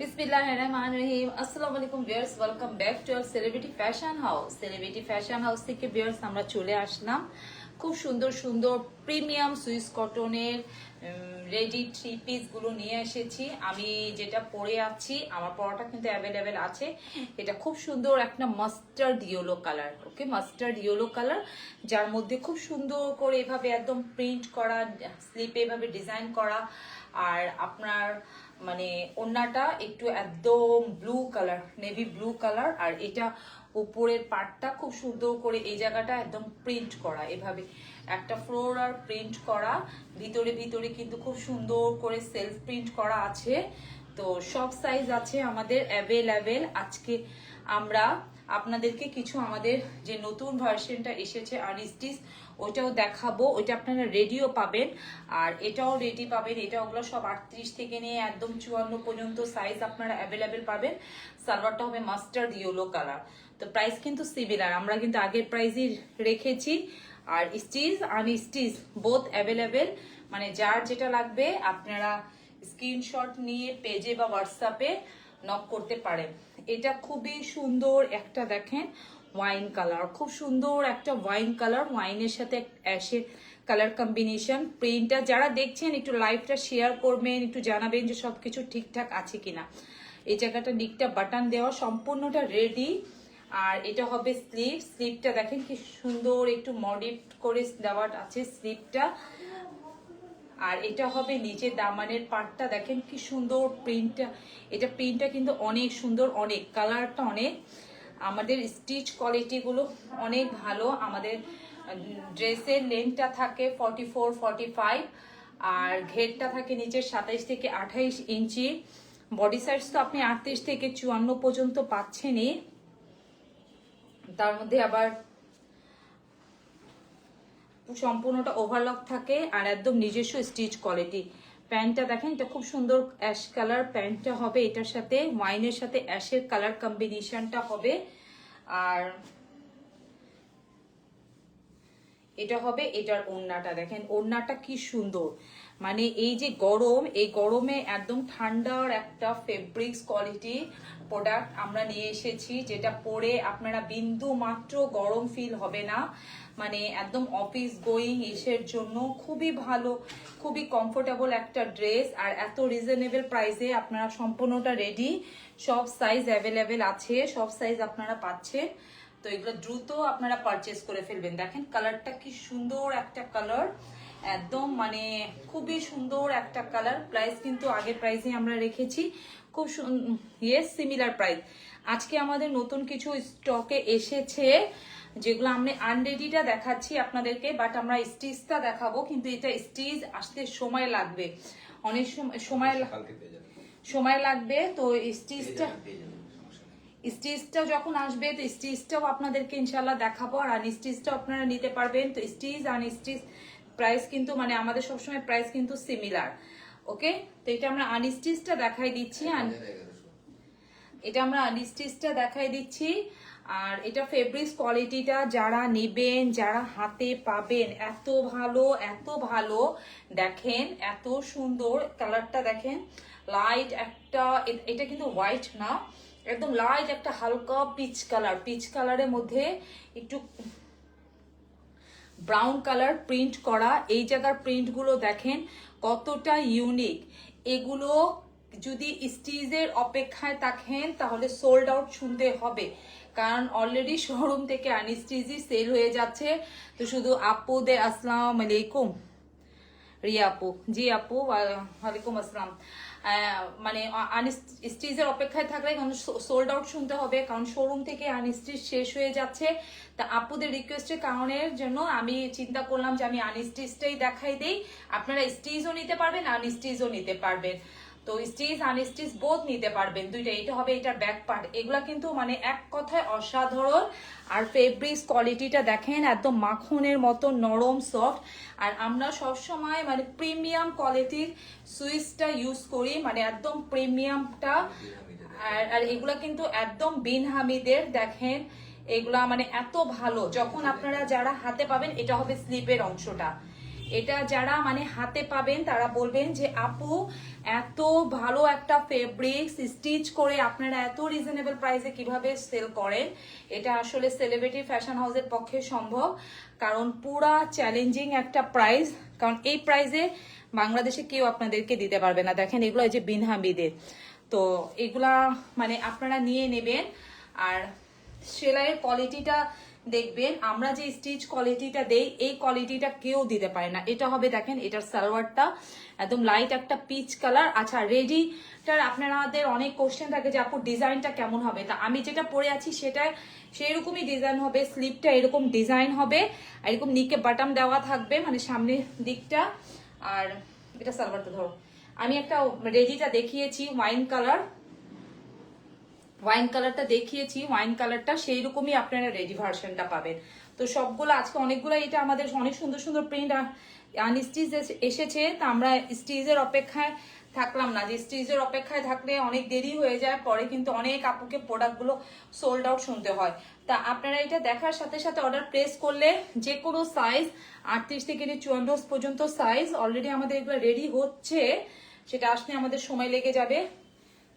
বিসমিল্লাহিররহমানিররহিম। আসসালামু আলাইকুম viewers, welcome back to our celebrity fashion house. Celebrity fashion house থেকে viewers আমরা চলে আসলাম খুব সুন্দর সুন্দর প্রিমিয়াম সুইস কটনের রেডি থ্রি পিস গুলো নিয়ে এসেছি। আমি যেটা পরে আছি, আমার পরাটা কিন্তু অ্যাভেলেবেল আছে। এটা খুব সুন্দর একটা মাস্টার্ড ইয়েলো কালার, ওকে, মাস্টার্ড ইয়েলো কালার, যার মধ্যে খুব সুন্দর করে এভাবে একদম প্রিন্ট করা, স্লিপে এভাবে ডিজাইন করা। আর আপনার মানে ওড়নাটা একটু একদম blue colour, navy blue colour. আর এটা উপরের পার্টটা খুব সুন্দর করে এই জায়গাটা একদম প্রিন্ট করা, এভাবে একটা ফ্লোরাল প্রিন্ট করা। ভিতরে ভিতরে কিন্তু খুব সুন্দর করে সেলফ প্রিন্ট করা আছে। তো সব সাইজ আছে আমাদের অ্যাভেলেবেল। আজকে আমরা আপনাদেরকে কিছু আমাদের যে নতুন ভার্সনটা এসেছে আনস্টিচ, ওইটাও দেখাবো। ওইটা আপনারা রেডিও পাবেন, আর এটাও রেডি পাবেন। এটা ওগুলো সব 38 থেকে নিয়ে একদম 54 পর্যন্ত সাইজ আপনারা অ্যাভেলেবেল পাবেন। সালোয়ারটা হবে মাস্টার্ড ইয়েলো কালার। তো প্রাইস কিন্তু সিমিলার, আমরা কিন্তু আগের প্রাইসই রেখেছি। আর স্টিচ আনস্টিচ বোথ অ্যাভেলেবেল, মানে যার যেটা লাগবে আপনারা স্ক্রিনশট নিয়ে পেজে বা হোয়াটসঅ্যাপে নক করতে পারেন। এটা খুবই সুন্দর একটা, দেখেন ওয়াইন কালার, খুব সুন্দর একটা ওয়াইন কালার, ওয়াইনের সাথে অ্যাশের কালার কম্বিনেশন। প্রিন্টটা যারা দেখছেন একটু লাইভটা শেয়ার করবেন, একটু জানাবেন যে সবকিছু ঠিকঠাক আছে কিনা। এই জায়গাটা নিকটা বাটন দেওয়া, সম্পূর্ণটা রেডি। আর এটা হবে স্লিভ, স্লিভটা দেখেন কি সুন্দর একটু মডিফ করে দেওয়া আছে স্লিভটা। আর এটা হবে নিচে দামানের পার্টটা, দেখেন কি সুন্দর প্রিন্টটা। এটা প্রিন্টটা কিন্তু অনেক সুন্দর, অনেক কালারটা অনেক। আমাদের স্টিচ কোয়ালিটিগুলো অনেক ভালো। আমাদের ড্রেসের লেন্থটা থাকে 44, 45, আর ঘেরটা থাকে নিচের 27 থেকে 28 ইঞ্চি। বডি সাইজ তো আপনি 38 থেকে 54 পর্যন্ত পাচ্ছেনই। তার মধ্যে আবার সম্পূর্ণটা ওভারলক থাকে আর একদম নিজস্ব স্টিচ কোয়ালিটি। প্যান্টটা দেখেন, এটা খুব সুন্দর অ্যাশ কালার প্যান্টটা হবে, এটার সাথে ওয়াইনের সাথে অ্যাশের কালার কম্বিনেশনটা হবে। আর এটা হবে এটার ওড়নাটা, দেখেন ওড়নাটা কি সুন্দর। মানে এই যে গরম, এই গরমে একদম ঠান্ডার একটা ফেব্রিক্স কোয়ালিটি প্রোডাক্ট আমরা নিয়ে এসেছি, যেটা পরে আপনারা বিন্দু মাত্র গরম ফিল হবে না। মানে একদম অফিস গোয়িং এসের জন্য খুবই ভালো, খুবই কমফোর্টেবল একটা ড্রেস। আর এত রিজনেবল প্রাইসে আপনারা সম্পূর্ণটা রেডি, সব সাইজ অ্যাভেলেবেল আছে, সব সাইজ আপনারা পাচ্ছেন। তো এগুলো দ্রুত আপনারা পারচেস করে ফেলবেন। দেখেন কালারটা কি সুন্দর একটা কালার, একদম মানে খুবই সুন্দর একটা কালার। প্রাইস কিন্তু আগের প্রাইসে আমরা রেখেছি, খুব সিমিলার প্রাইস। আজকে আমাদের নতুন কিছু স্টকে এসেছে, যেগুলো আমরা আনরেডিটা দেখাচ্ছি আপনাদেরকে, বাট আমরা স্টিচটা দেখাবো। কিন্তু এটা স্টিচ আসতে সময় লাগবে, অনেক সময় লাগবে। তো স্টিচটা যখন আসবে তো স্টিচটাও আপনাদেরকে ইনশাল্লাহ দেখাবো, আর আনস্টিচটাও আপনারা নিতে পারবেন। তো স্টিচ আনস্টিচ প্রাইস কিন্তু মানে আমাদের সবসময় প্রাইস কিন্তু সিমিলার, ওকে। তো এটা আমরা আনস্টিচটা দেখাই দিচ্ছি, এটা আমরা আনস্টিচটা দেখাই দিচ্ছি। আর এটা ফেব্রিক্স কোয়ালিটিটা যারা নেবেন, যারা হাতে পাবেন, এত ভালো এত ভালো। দেখেন এত সুন্দর কালারটা, দেখেন লাইট একটা, এটা কিন্তু হোয়াইট না, একদম লাইট একটা হালকা পিচ কালার, পিচ কালারের মধ্যে একটু ব্রাউন কালার প্রিন্ট করা। এই জায়গার প্রিন্টগুলো দেখেন কতটা ইউনিক। এগুলো যদি স্টিচের অপেক্ষায় থাকেন তাহলে সোল্ড আউট শুনতে হবে, কারণ অলরেডি শোরুম থেকে আনস্টিচই সেল হয়ে যাচ্ছে। তো শুধু আপুদের আসসালামু আলাইকুম, রিয়া আপু, জি আপু ওয়ালাইকুম আসসালাম। মানে আনস্টিচের অপেক্ষায় থাকলে সোল্ড আউট শুনতে হবে, কারণ শোরুম থেকে আনস্টিচ শেষ হয়ে যাচ্ছে। তা আপুদের রিকোয়েস্টের কারণের জন্য আমি চিন্তা করলাম যে আমি আনস্টিচটাই দেখাই দেই। আপনারা স্টিচও নিতে পারবেন, আনস্টিচও নিতে পারবেন। তো স্টিচ আনস্টিচ বোথ নিতে পারবেন, দুইটা। এটা হবে এটার ব্যাক পার্ট। এগুলা কিন্তু মানে এক কথায় অসাধারণ। আর ফেব্রিক্স কোয়ালিটিটা দেখেন একদম মাখনের মতো নরম সফট। আর আমরা সবসময় মানে প্রিমিয়াম কোয়ালিটির সুইচটা ইউজ করি, মানে একদম প্রিমিয়ামটা। আর এগুলা কিন্তু একদম বিন হামিদের, দেখেন এগুলা মানে এত ভালো। যখন আপনারা যারা হাতে পাবেন, এটা হবে স্লিপের অংশটা, এটা যারা মানে হাতে পাবেন তারা বলবেন যে আপু এত ভালো একটা ফেব্রিক্স স্টিচ করে আপনারা এত রিজনেবল প্রাইসে কিভাবে সেল করেন। এটা আসলে সেলিব্রিটি ফ্যাশন হাউসের পক্ষে সম্ভব, কারণ পুরা চ্যালেঞ্জিং একটা প্রাইস, কারণ এই প্রাইসে বাংলাদেশে কেউ আপনাদেরকে দিতে পারবে না। দেখেন এগুলো এই যে বিনহামিদের, তো এগুলা মানে আপনারা নিয়ে নেবেন। আর সেলাইয়ের কোয়ালিটিটা দেখবেন, আমরা যে স্টিচ কোয়ালিটিটা দেই এই কোয়ালিটিটা কেউ দিতে পারে না। এটা হবে দেখেন, এটার সালোয়ারটা একদম লাইট একটা পিচ কালার। আচ্ছা, রেডিটার আপনাদের অনেক কোশ্চেন থাকে যে আপু ডিজাইনটা কেমন হবে, তা আমি যেটা পরে আছি সেটা সেরকমই ডিজাইন হবে। স্লিপটা এরকম ডিজাইন হবে, আর এরকম নিকে বাটাম দেওয়া থাকবে মানে সামনের দিকটা। আর এটা সালোয়ারটা ধরো, আমি একটা রেডিটা দেখিয়েছি ওয়াইন কালারটা দেখিয়েছি, ওয়াইন কালারটা সেই রকমই আপনারা রেডি ভার্সনটা পাবেন। তো সবগুলো আজকে অনেকগুলো, এটা আমাদের অনেক সুন্দর সুন্দর প্রিন্ট আনস্টিচ এসেছে, তা আমরা স্টিচের অপেক্ষায় থাকলাম না, যে স্টিচের অপেক্ষায় থাকলে অনেক দেরি হয়ে যায়, পরে কিন্তু অনেক আপুকে প্রোডাক্টগুলো সোল্ড আউট শুনতে হয়। তা আপনারা এটা দেখার সাথে সাথে অর্ডার প্লেস করলে যে কোনো সাইজ 38 থেকে 54 পর্যন্ত সাইজ অলরেডি আমাদের এগুলো রেডি হচ্ছে, সেটা আসলে আমাদের সময় লেগে যাবে।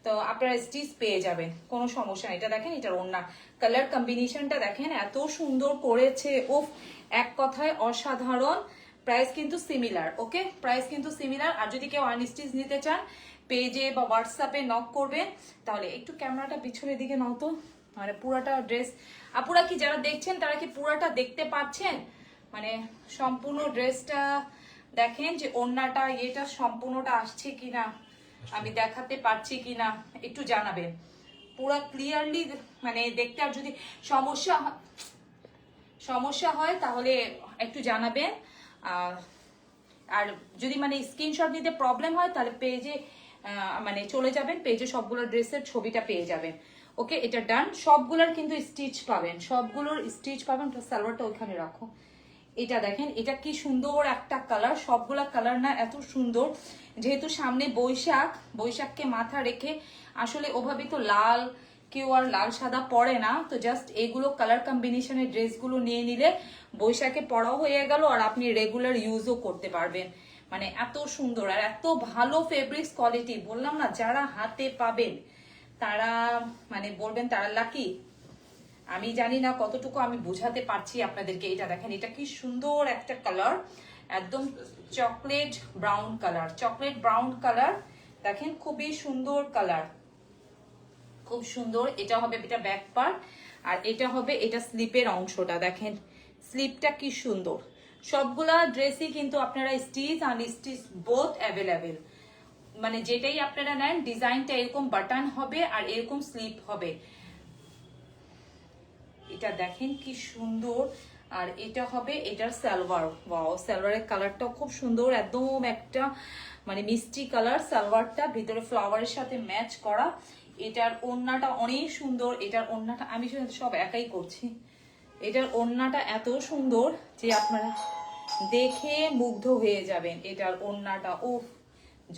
তো আপনারা স্টিচ পেয়ে যাবেন, কোনো সমস্যা নেই। এটা দেখেন, এটার ওড়না কালার কম্বিনেশনটা দেখেন এত সুন্দর করেছে, উফ এক কথায় অসাধারণ। প্রাইস কিন্তু সিমিলার, ওকে প্রাইস কিন্তু সিমিলার। আর যদি কেউ আনস্টিচ নিতে চান পেজে বা হোয়াটসঅ্যাপে নক করবেন। তাহলে একটু ক্যামেরাটা পিছনের দিকে নাও তো, মানে পুরাটা ড্রেস আপুরা কি যারা দেখছেন তারা কি পুরাটা দেখতে পাচ্ছেন, মানে সম্পূর্ণ ড্রেসটা দেখেন যে ওড়নাটা এটা সম্পূর্ণটা আসছে কিনা, আমি দেখাতে পারছি কিনা একটু জানাবেন পুরো ক্লিয়ারলি, মানে দেখতে। আর যদি সমস্যা হয় তাহলে একটু জানাবেন। আর যদি মানে স্ক্রিনশট নিতে প্রবলেম হয় তাহলে পেজে মানে চলে যাবেন, পেজে সবগুলো ড্রেসের ছবিটা পেয়ে যাবেন। ওকে, এটা ডান। সবগুলোর কিন্তু স্টিচ পাবেন, সবগুলোর স্টিচ পাবেন। সালোয়ারটা ওইখানে রাখো। এটা দেখেন, এটা কি সুন্দর একটা কালার, সবগুলা কালার না এত সুন্দর। যেহেতু সামনে বৈশাখকে মাথা রেখে আসলে ওভাবে তো লাল কেউ আর লাল সাদা পরে না, তো জাস্ট এগুলো কালার কম্বিনেশনের ড্রেসগুলো নিয়ে নিলে বৈশাখে পরাও হয়ে গেল, আর আপনি রেগুলার ইউজও করতে পারবেন। মানে এত সুন্দর আর এত ভালো ফেব্রিক্স কোয়ালিটি, বললাম না যারা হাতে পাবেন তারা মানে বলবেন তারা লাকি। আমি জানি না কতটুকু আমি বোঝাতে পারছি আপনাদেরকে। এটা দেখেন, এটা কি সুন্দর একটা কালার, একদম চকলেট ব্রাউন কালার দেখেন, খুবই সুন্দর কালার, খুব সুন্দর। এটা হবে এটা ব্যাক পার্ট, আর এটা হবে এটা স্লিপের অংশটা। দেখেন স্লিপটা কি সুন্দর। সবগুলা ড্রেসই কিন্তু আপনারা স্টিচ আর স্টিচ বোথ অ্যাভেলেবেল, মানে যেটাই আপনারা নেন ডিজাইনটা এরকম বাটন হবে আর এরকম স্লিপ হবে। এটা দেখেন কি সুন্দর। আর এটা হবে এটার সালোয়ার, ওয়াও সালোয়ারের কালারটাও খুব সুন্দর, একদম একটা মানে মিষ্টি কালার সালোয়ারটা, ভিতরে ফ্লাওয়ারের সাথে ম্যাচ করা। এটার ওড়নাটা অনেক সুন্দর, এটার ওড়নাটা আমি সব একাই করছি। এটার ওড়নাটা এত সুন্দর যে আপনারা দেখে মুগ্ধ হয়ে যাবেন। এটার ওড়নাটা উফ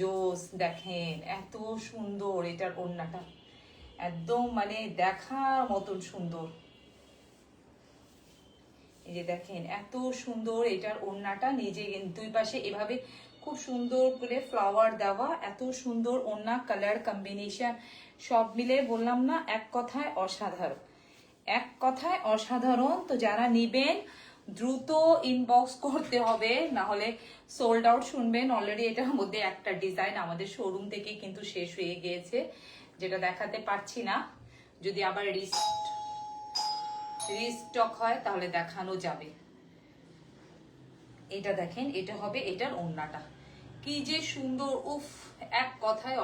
জোস, দেখেন এত সুন্দর এটার ওড়নাটা, একদম মানে দেখার মতন সুন্দর। এই যে দেখেন এত সুন্দর এটার ওড়নাটা, নিজে দুই পাশে এভাবে খুব সুন্দর করে ফ্লাওয়ার দেওয়া, এত সুন্দর ওড়না কালার কম্বিনেশন সব মিলে বললাম না এক কথায় অসাধারণ। তো যারা নিবেন দ্রুত ইনবক্স করতে হবে, না হলে সোল্ড আউট শুনবেন। অলরেডি এটার মধ্যে একটা ডিজাইন আমাদের শোরুম থেকে কিন্তু শেষ হয়ে গিয়েছে, যেটা দেখাতে পারছি না। যদি আবার রিস্টক হয় তাহলে দেখানো যাবে। এটা দেখেন, এটা হবে এটার ওড়নাটা, কি যে সুন্দর, উফ এক কথায়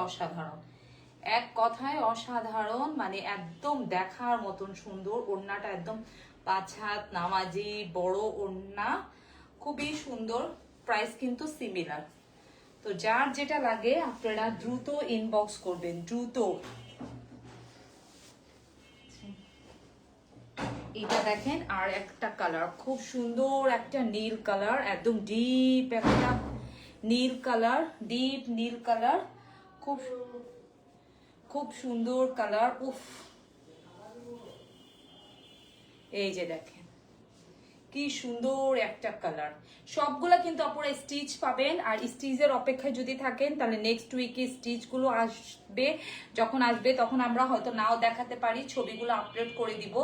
অসাধারণ, মানে একদম দেখার মতন সুন্দর। ওড়নাটা একদম 5 হাত নামাজি বড় ওড়না, খুবই সুন্দর। প্রাইস কিন্তু সিমিলার। তো যার যেটা লাগে আপনারা দ্রুত ইনবক্স করবেন, দ্রুত। এটা দেখেন আর একটা কালার, খুব সুন্দর একটা নীল কালার, একদম ডিপ একটা নীল কালার, ডিপ নীল কালার, খুব খুব সুন্দর কালার, উফ। এই যে দেখেন কি সুন্দর একটা কালার। সবগুলা কিন্তু আপনারা স্টিচ পাবেন, আর স্টিচের অপেক্ষায় যদি থাকেন তাহলে নেক্সট উইকে স্টিচগুলো আসবে। যখন আসবে তখন আমরা হয়তো নাও দেখাতে পারি, ছবিগুলো আপলোড করে দিব,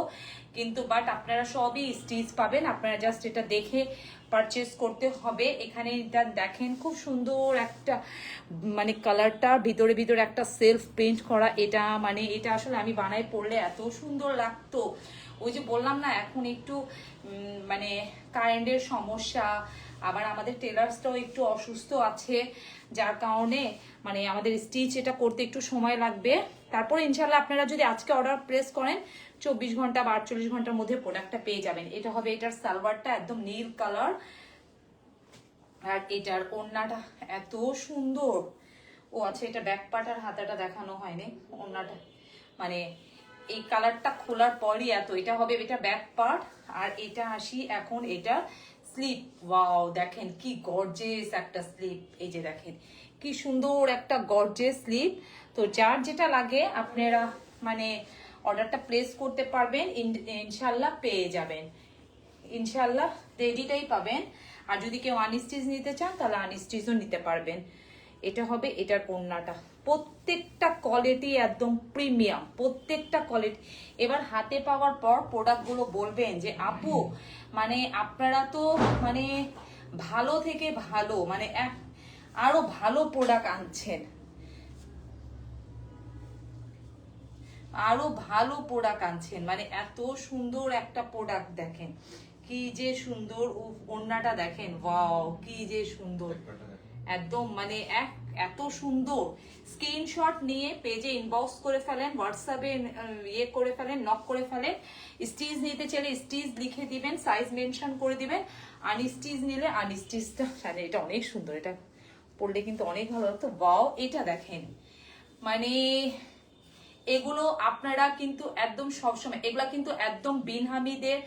কিন্তু বাট আপনারা সবই স্টিচ পাবেন। আপনারা জাস্ট এটা দেখে পারচেস করতে হবে। এখানে এটা দেখেন খুব সুন্দর একটা মানে কালারটা ভিতরে ভিতরে একটা সেলফ পেইন্ট করা। এটা মানে এটা আসলে আমি বানাই পড়লে এত সুন্দর লাগতো। ওই যে বললাম না এখন একটু মানে কারেন্টের সমস্যা, আবার আমাদের টেলার্সটাও একটু অসুস্থ আছে, যার কারণে মানে আমাদের স্টিচ এটা করতে একটু সময় লাগবে। তারপরে ইনশাল্লাহ আপনারা যদি আজকে অর্ডার প্লেস করেন 24 ঘন্টা বা 48 ঘন্টার মধ্যে প্রোডাক্টটা পেয়ে যাবেন। এটা হবে এটার সালোয়ারটা একদম নীল কালার, আর এটার ওড়নাটা এত সুন্দর। ও আচ্ছা, এটা ব্যাক পার্ট আর হাতাটা দেখানো হয়নি। ওড়নাটা মানে এই কালারটা খোলার পরই এত, এটা হবে এটা ব্যাক পার্ট, আর এটা আসি এখন এটা স্লিপ। ওয়াও দেখেন কি গর্জিয়াস একটা স্লিপ, এই যে দেখেন কি সুন্দর একটা গর্জিয়াস স্লিপ। তো যার যেটা লাগে আপনারা মানে অর্ডারটা প্লেস করতে পারবেন, ইনশাল্লাহ পেয়ে যাবেন। ইনশাল্লাহ রেডিটাই পাবেন। আর যদি কেউ আনস্টিচ নিতে চান তাহলে আনস্টিচও নিতে পারবেন। এটা হবে এটার ওড়নাটা, প্রত্যেকটা কোয়ালিটি একদম প্রিমিয়াম, প্রত্যেকটা কোয়ালিটি। এবার হাতে পাওয়ার পর প্রোডাক্টগুলো বলবেন যে আপু মানে আপনারা তো মানে ভালো থেকে ভালো মানে আরো ভালো প্রোডাক্ট আনছেন, আরো ভালো প্রোডাক্ট আনছেন, মানে এত সুন্দর একটা প্রোডাক্ট দেখেন কি যে সুন্দর। ওড়নাটা দেখেন, ওয়াও কি যে সুন্দর একদম মানে এত সুন্দর। স্ক্রিনশট নিয়ে পেজে ইনবক্স করে ফেলেন, হোয়াটসঅ্যাপে ইয়ে করে ফেলেন, নক করে ফেলেন। স্টিচ নিতে চাইলে স্টিচ লিখে দিবেন, সাইজ মেনশন করে দিবেন। আনস্টিচ নিলে আনস্টিচটা, এটা অনেক সুন্দর, এটা পরলে কিন্তু অনেক ভালো লাগতো। ওয়াও এটা দেখেন মানে এগুলো আপনারা কিন্তু একদম সবসময়, এগুলা কিন্তু একদম বিন হামিদের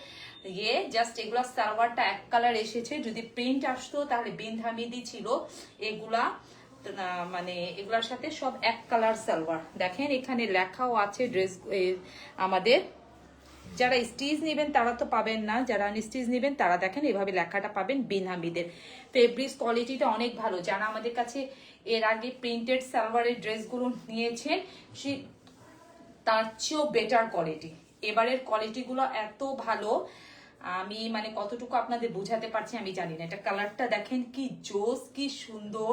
ইয়ে, জাস্ট এগুলা সালোয়ারটা এক কালার এসেছে, যদি প্রিন্ট আসতো তাহলে বিন হামিদি ছিল এগুলা, মানে এগুলার সাথে সব এক কালার সালোয়ার। দেখেন এখানে লেখাও আছে ড্রেস আমাদের। যারা স্টিচ নেবেন তারা তো পাবেন না, যারা আনস্টিচ নেবেন তারা দেখেন এভাবে লেখাটা পাবেন বিন হামিদের। ফেব্রিক্স কোয়ালিটিটা অনেক ভালো। যারা আমাদের কাছে এর আগে প্রিন্টেড সালোয়ারের ড্রেসগুলো নিয়েছেন তার চেয়েও বেটার কোয়ালিটি। এবারের কোয়ালিটিগুলো এত ভালো, আমি মানে কতটুকু আপনাদের বুঝাতে পারছি আমি জানি না। এটা কালারটা দেখেন কি জোস, কি সুন্দর,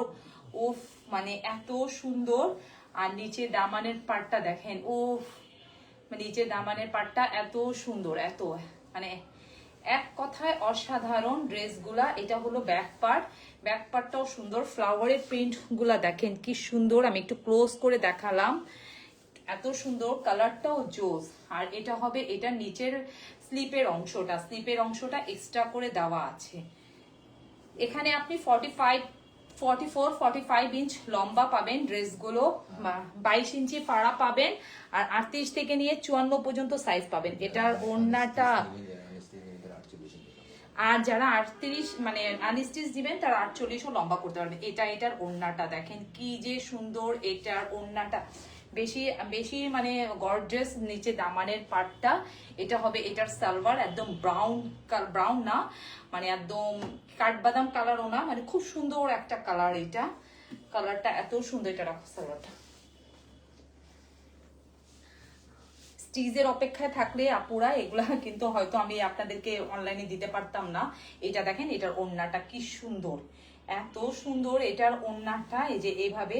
উফ মানে এত সুন্দর। আর নিচে দামানের পাটটা দেখেন, উফ মানে নিচে দামানের পাটটা এত সুন্দর, এত মানে এক কথায় অসাধারণ ড্রেসগুলা। এটা হলো ব্যাক পার্ট, ব্যাক পার্টটাও সুন্দর, ফ্লাওয়ারের প্রিন্ট গুলা দেখেন কি সুন্দর। আমি একটু ক্লোজ করে দেখালাম, এত সুন্দর, কালারটাও জোস। আর এটা হবে এটা নিচের স্লিপের অংশটা, স্লিপের অংশটা এক্সট্রা করে দেওয়া আছে। এখানে আপনি 44-45 ইঞ্চ লম্বা পাবেন ড্রেসগুলো, 22 ইঞ্চি পাড়া পাবেন, আর 38 থেকে নিয়ে 54 পর্যন্ত সাইজ পাবেন। এটার ওড়নাটা, আর যারা 38 মানে আনস্টিচ দিবেন তারা 48ও লম্বা করতে পারবেন। এটার ওড়নাটা দেখেন কি যে সুন্দর। এটার ওড়নাটা বেশি বেশি মানে গর্জিয়াস, নিচে দামানের পাটটা। এটা হবে এটার সালোয়ার, একদম ব্রাউন না মানে একদম কাঠবাদাম কালারও না, মানে খুব সুন্দর একটা কালার। এটা কালারটা এত সুন্দর। এটা রাখো সালোয়ারটা। স্টিচের অপেক্ষায় থাকলে আপুরা এগুলা কিন্তু হয়তো আমি আপনাদেরকে অনলাইনে দিতে পারতাম না। এটা দেখেন এটার ওড়নাটা কি সুন্দর, এত সুন্দর। এটার ওড়নাটা এই যে এইভাবে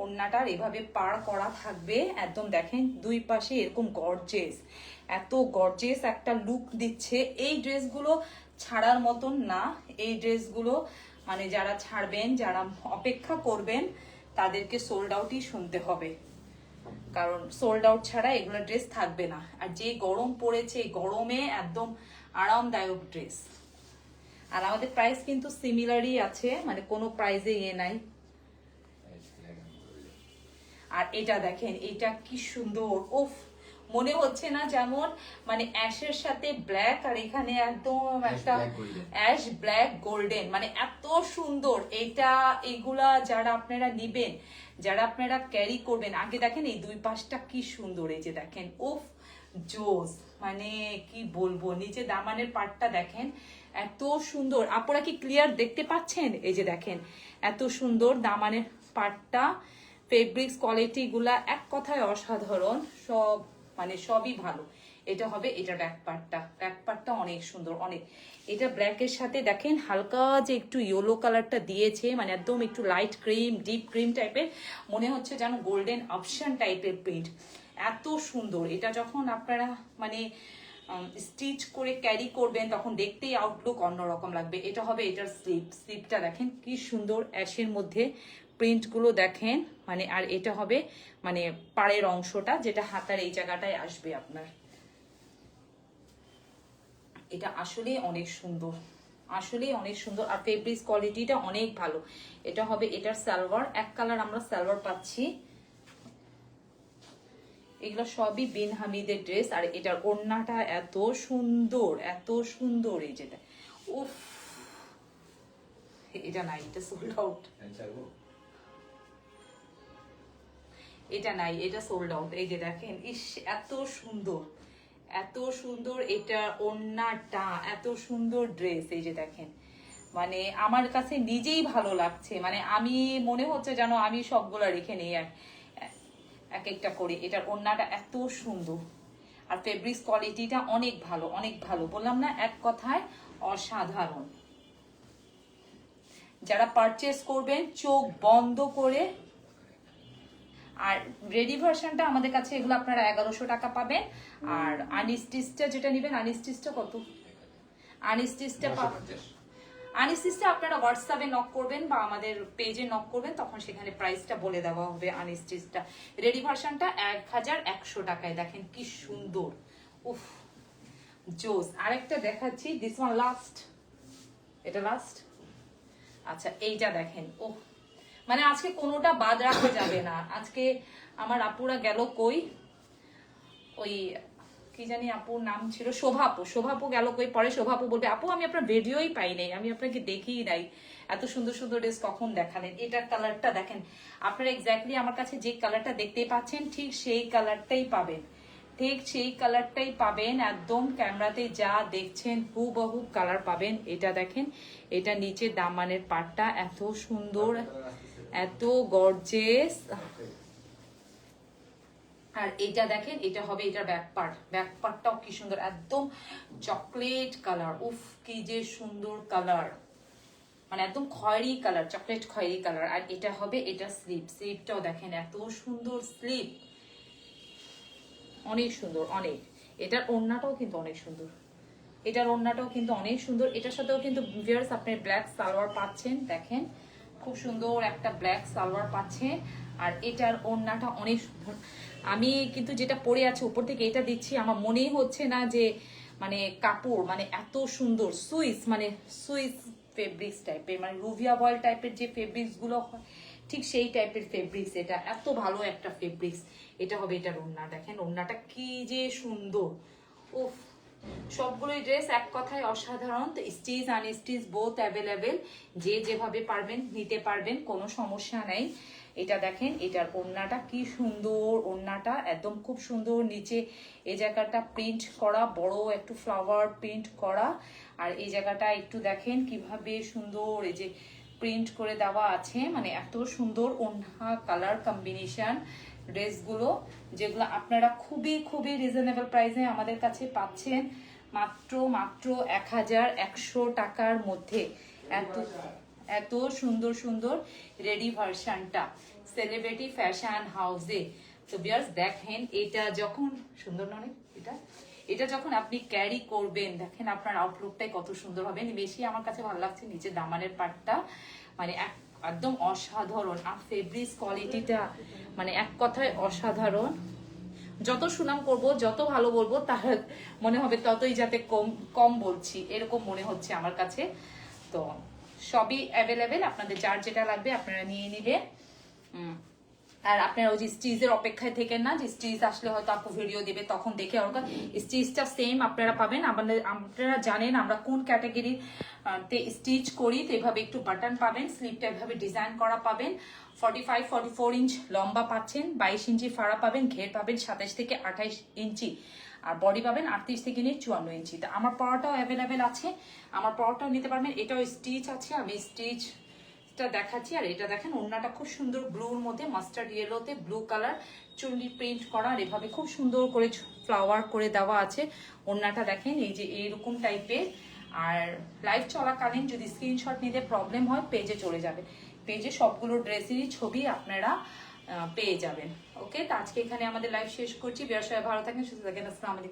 ওড়নাটার এভাবে পার করা থাকবে একদম, দেখেন দুই পাশে এরকম গর্জিয়াস, এত গর্জিয়াস একটা লুক দিচ্ছে। এই ড্রেসগুলো ছাড়ার মতন না, এই ড্রেসগুলো মানে যারা ছাড়বেন, যারা অপেক্ষা করবেন তাদেরকে সোল্ড আউটই শুনতে হবে, কারণ সোল্ড আউট ছাড়া এগুলো ড্রেস থাকবে না। আর যে গরম পড়েছে, গরমে একদম আরামদায়ক ড্রেস। আর আমাদের প্রাইস কিন্তু সিমিলারই আছে, মানে কোনো প্রাইসে ইয়ে নাই। আর এটা দেখেন এটা কি সুন্দর, উফ মনে হচ্ছে না যেমন মানে অ্যাশের সাথে ব্ল্যাক, আর এখানে একদম একটা অ্যাশ ব্ল্যাক গোল্ডেন, মানে এত সুন্দর। এটা এগুলা যারা আপনারা নিবেন, যারা আপনারা ক্যারি করবেন, আগে দেখেন এই দুই পাশটা কি সুন্দর, এই যে দেখেন উফ জোস, মানে কি বলবো। নিচে দামানের পাটটা দেখেন, এত সুন্দর। আপনারা কি ক্লিয়ার দেখতে পাচ্ছেন? এই যে দেখেন এত সুন্দর দামানের পাটটা, ফেব্রিক্স কোয়ালিটি গুলা এক কথায় অসাধারণ, সব মানে সবই ভালো। এটা হবে এটা ব্যাক পার্টটা অনেক সুন্দর অনেক। এটা ব্ল্যাকের সাথে দেখেন হালকা যে একটু ইয়েলো কালারটা দিয়েছে, মানে একদম একটু লাইট ক্রিম ডিপ ক্রিম টাইপের, মনে হচ্ছে যেন গোল্ডেন অপশন টাইপের প্রিন্ট, এত সুন্দর। এটা যখন আপনারা মানে স্টিচ করে ক্যারি করবেন তখন দেখতেই আউটলুক অন্যরকম লাগবে। এটা হবে এটার স্লিপটা দেখেন কি সুন্দর অ্যাশের মধ্যে প্রিন্টগুলো দেখেন, মানে আর এটা হবে মানে পাড়ের অংশটা যেটা হাতার এই জায়গাটায় আসবে আপনার। এটা আসলেই অনেক সুন্দর, আসলেই অনেক সুন্দর, আর ফেব্রিক্স কোয়ালিটিটা অনেক ভালো। এটা হবে এটার সালোয়ার, এক কালার আমরা সালোয়ার পাচ্ছি। এগুলো সবই বিন হামিদের ড্রেস, আর এটার ওড়নাটা এত সুন্দর এত সুন্দর। এই যেটা উফ, এটা নাই, এটা সোল্ড আউট, এটা নাই, এটা সোল্ড আউট। এই যে দেখেন ইস এত সুন্দর এত সুন্দর, এটা ওড়নাটা এত সুন্দর ড্রেস। এই যে দেখেন মানে আমার কাছে নিজেই ভালো লাগছে, মানে আমি মনে হচ্ছে যেন আমি সবগুলা রেখে নিই এক একটা করে। এটার ওড়নাটা এত সুন্দর, আর ফেব্রিক্স কোয়ালিটিটা অনেক ভালো অনেক ভালো, বললাম না এক কথায় অসাধারণ। যারা পারচেস করবেন চোখ বন্ধ করে। আর রেডি ভার্সনটা আমাদের কাছে এগুলো আপনারা 1100 টাকা পাবেন। আর আনস্টিচটা যেটা নেবেন, আনস্টিচটা কত? আনস্টিচটা আনস্টিচটা আপনারা হোয়াটসঅ্যাপে নক করবেন বা আমাদের পেজে নক করবেন, তখন সেখানে প্রাইসটা বলে দেওয়া হবে। আনস্টিচটা রেডি ভার্সনটা 1100 টাকায়, দেখেন কি সুন্দর উফ জোস। আরেকটা দেখাচ্ছি, দিস ওয়ান লাস্ট, এটা লাস্ট। আচ্ছা এইটা দেখেন, ও মানে আজকে কোনোটা বাদ রাখা যাবে না। আজকে আমার আপুরা গেল কই, ওই কি জানি আপুর নাম ছিল, শোভাপু গেল কই, পরে শোভাপু বলবে আপু আমি আপনার ভিডিওই পাই নাই, আমি আপনাকে দেখিই নাই, এত সুন্দর সুন্দর ড্রেস কখন দেখালেন। এটার কালারটা দেখেন, আপনারা এক্স্যাক্টলি আমার কাছে যে কালারটা দেখতে পাচ্ছেন ঠিক সেই কালারটাই পাবেন, ঠিক সেই কালারটাই পাবেন, একদম ক্যামেরাতে যা দেখছেন হুবহু কালার পাবেন। এটা দেখেন, এটা নিচে দামানের পাটটা এত সুন্দর এত গর্জেস। আর এটা দেখেন, এটা হবে এটার ব্যাক পার্টটাও কি সুন্দর, একদম চকলেট কালার, উফ কি যে সুন্দর কালার, মানে একদম খয়েরি কালার, চকলেট খয়েরি কালার। আর এটা হবে এটা স্লিপটাও দেখেন এত সুন্দর স্লিপ, অনেক সুন্দর অনেক। এটার ওড়নাটাও কিন্তু অনেক সুন্দর, এটার ওড়নাটাও কিন্তু অনেক সুন্দর। এটার সাথেও কিন্তু ভিউয়ার্স আপনি ব্ল্যাক সালোয়ার পাচ্ছেন, দেখেন খুব সুন্দর একটা ব্ল্যাক সালোয়ার পাচ্ছেন। আর এটার ওড়নাটা অনেক সুন্দর। আমি কিন্তু যেটা পরে আছে উপর থেকে এটা দিচ্ছি, আমার মনেই হচ্ছে না যে মানে কাপড়, মানে এত সুন্দর সুইস ফেব্রিক্স টাইপের, মানে রুভিয়া বয়েল টাইপের যে ফেব্রিক্স গুলো হয় ঠিক সেই টাইপের ফেব্রিক্স। এটা এত ভালো একটা ফেব্রিক্স। এটা হবে এটার ওড়না, দেখেন ওড়নাটা কি যে সুন্দর উফ। সবগুলোই ড্রেস এক কথায় অসাধারণ। তো স্টিচ আনস্টিচ বোথ অ্যাভেলেবেল, যে যেভাবে পারবেন নিতে পারবেন, কোনো সমস্যা নেই। এটা দেখেন এটার ওড়নাটা কি সুন্দর, ওড়নাটা একদম খুব সুন্দর, নিচে এই জায়গাটা প্রিন্ট করা, বড় একটু ফ্লাওয়ার প্রিন্ট করা, আর এই জায়গাটা একটু দেখেন কিভাবে সুন্দর এই যে প্রিন্ট করে দেওয়া আছে, মানে এত সুন্দর ওড়না কালার কম্বিনেশন ড্রেসগুলো, যেগুলো আপনারা খুবই খুবই রিজনেবল প্রাইসে আমাদের কাছে পাচ্ছেন, মাত্র 1100 টাকার মধ্যে। এত এত সুন্দর সুন্দর রেডি ভার্সনটা সেলিব্রিটি ফ্যাশন হাউসে। তো ভিউয়ার্স দেখেন এটা যখন সুন্দর নয়, এটা যখন আপনি ক্যারি করবেন দেখেন আপনার আউটলুকটাই কত সুন্দর হবে। বেশি আমার কাছে ভালো লাগছে নিচে দামানের পাটটা, মানে একদম অসাধারণ। আর ফেব্রিক্স কোয়ালিটিটা মানে এক কথায় অসাধারণ। যত সুনাম করব যত ভালো বলবো তার মনে হবে ততই যাতে কম কম বলছি, এরকম মনে হচ্ছে আমার কাছে। তো সবই অ্যাভেলেবেল, আপনাদের যার যেটা লাগবে আপনারা নিয়ে নিবেন। আর আপনারা ওই যে স্টিচের অপেক্ষায় থেকেন না, যে স্টিচ আসলে হয়তো আপু ভিডিও দিবে তখন দেখে ওরকম স্টিচটা সেম আপনারা পাবেন। আপনারা জানেন আমরা কোন ক্যাটাগরির স্টিচ করি, তো এভাবে একটু বাটন পাবেন, স্লিপটা এভাবে ডিজাইন করা পাবেন। 45-44 ইঞ্চ লম্বা পাচ্ছেন, 22 ইঞ্চি ফাড়া পাবেন, ঘের পাবেন 27 থেকে 28 ইঞ্চি, আর বডি পাবেন 38 থেকে নিয়ে 54 ইঞ্চি। তো আমার পরাটাও অ্যাভেলেবেল আছে, আমার পরাটাও নিতে পারবেন। এটাও স্টিচ আছে, আমি স্টিচটা দেখাচ্ছি। আর এটা দেখেন ওড়নাটা খুব সুন্দর ব্লুর মধ্যে মাস্টার্ড ইয়েলোতে ব্লু কালার চুন্ডি প্রিন্ট করা, আর এভাবে খুব সুন্দর করে ফ্লাওয়ার করে দেওয়া আছে। ওড়নাটা দেখেন এই যে এইরকম টাইপের। আর লাইভ চলাকালীন যদি স্ক্রিনশট নিতে প্রবলেম হয় পেজে চলে যাবে, পেজে সবগুলো ড্রেসেরই ছবি আপনারা পেয়ে যাবেন। ওকে, তো আজকে এখানে আমাদের লাইভ শেষ করছি। বেশ ভালো থাকেন, সুস্থ থাকেন। আসসালামু আলাইকুম।